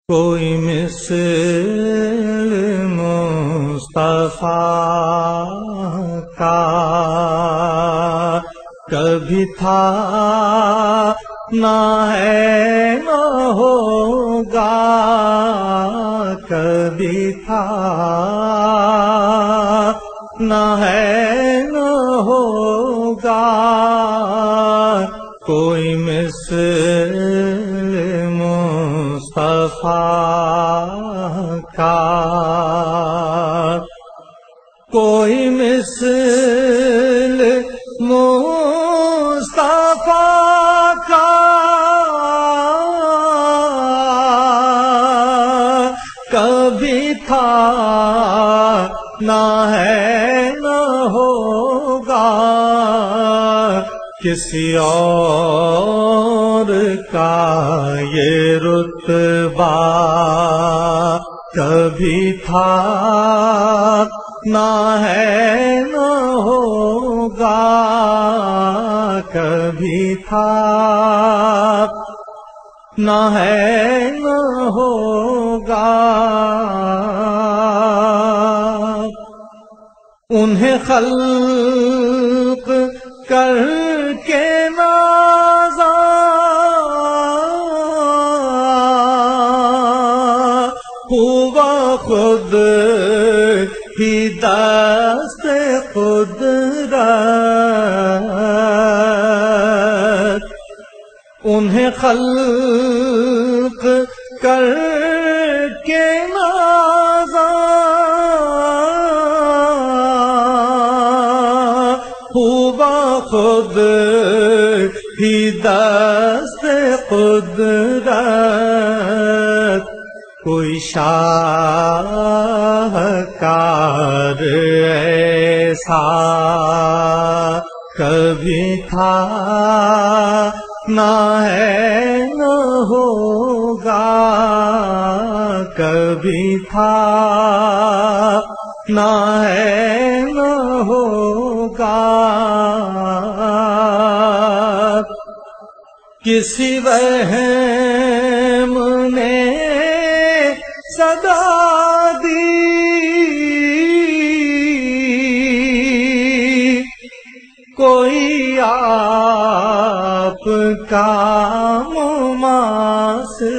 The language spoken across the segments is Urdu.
کوئی مثل مصطفیٰ کا کبھی تھا نہ ہے نہ ہوگا، کبھی تھا نہ ہے نہ ہوگا، کوئی مثل مصطفیٰ کا، کوئی مثل مصطفیٰ کا کبھی تھا نہ ہے نہ ہوگا، کسی اور کا یہ رتبہ کبھی تھا نہ ہے نہ ہوگا، کبھی تھا نہ ہے نہ ہوگا، انہیں خلق کر کے نازا ہوا خود ہی دست قدرت، انہیں خلق کر کے نازا ہوا خود ہی دست قدرت، کوئی شاہکار ایسا کبھی تھا نہ ہے نہ ہوگا، کبھی تھا نہ ہے نہ ہوگا، کسی وہم نے صدا دی کوئی آپ کا مماثل،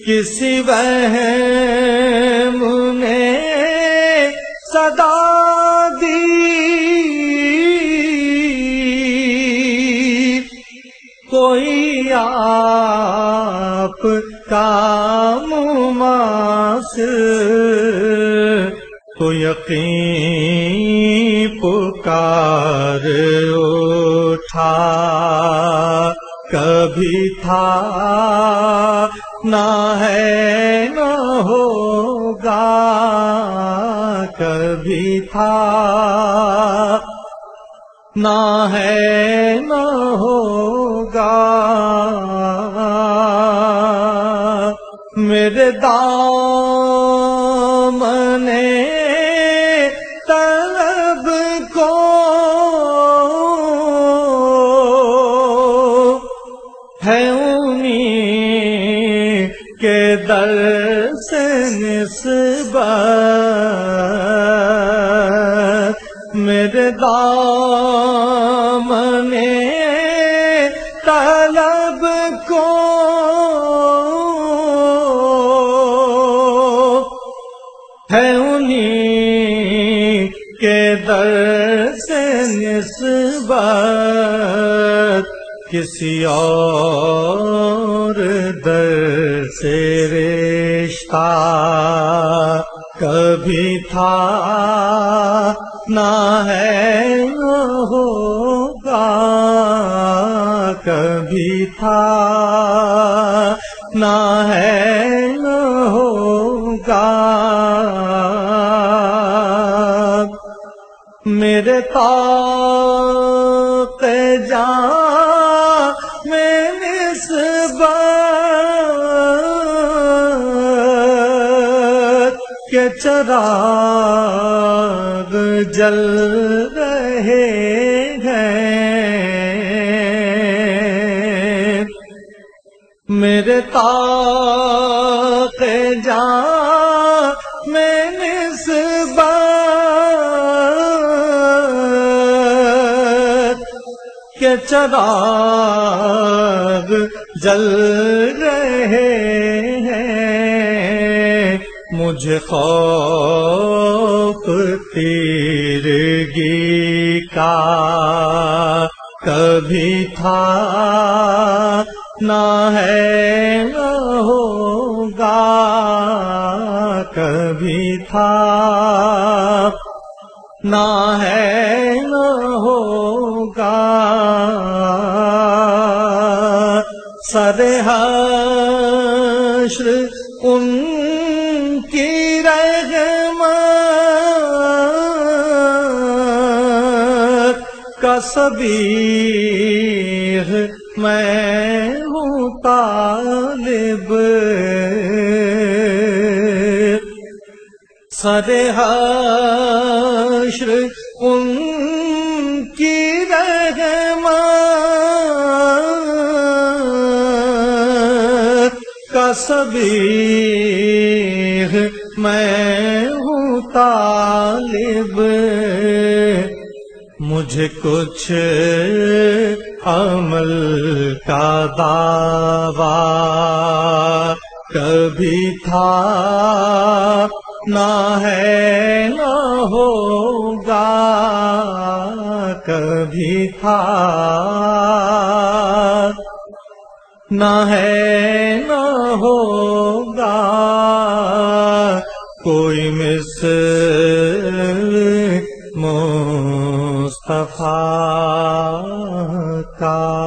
کسی وہم نے صدا دی کوئی آپ کا مماثل، تو یقین پکار اٹھا کبھی تھا نہ ہے نہ ہوگا، کبھی تھا نہ ہے نہ ہوگا، میرے دامن طلب کو ہے انہیں کے در سے نسبت، میرے دامن طلب کو ہے انہیں کے در سے نسبت، کسی اور در سے رشتہ کبھی تھا نہ ہے نہ ہوگا، کبھی تھا نہ ہے نہ ہوگا، میرے طاق جاں میں نسبت کے چراغ جل رہے ہیں، میرے طاق جاں میں نسبت کے چراغ جل رہے ہیں، مجھے خوف تیرگی کا کبھی تھا نہ ہے نہ ہوگا، کبھی تھا نہ ہے نہ ہوگا، سر حشر ان کی رحمت کا سبیل میں ہوں طالب، سر حشر ان کی رحمت کا سبیل میں ہوں طالب، مجھے کچھ عمل کا دعویٰ کبھی تھا نہ ہے نہ ہوگا، کبھی تھا نہ ہے نہ ہوگا، کوئی مثل مصطفیٰ کا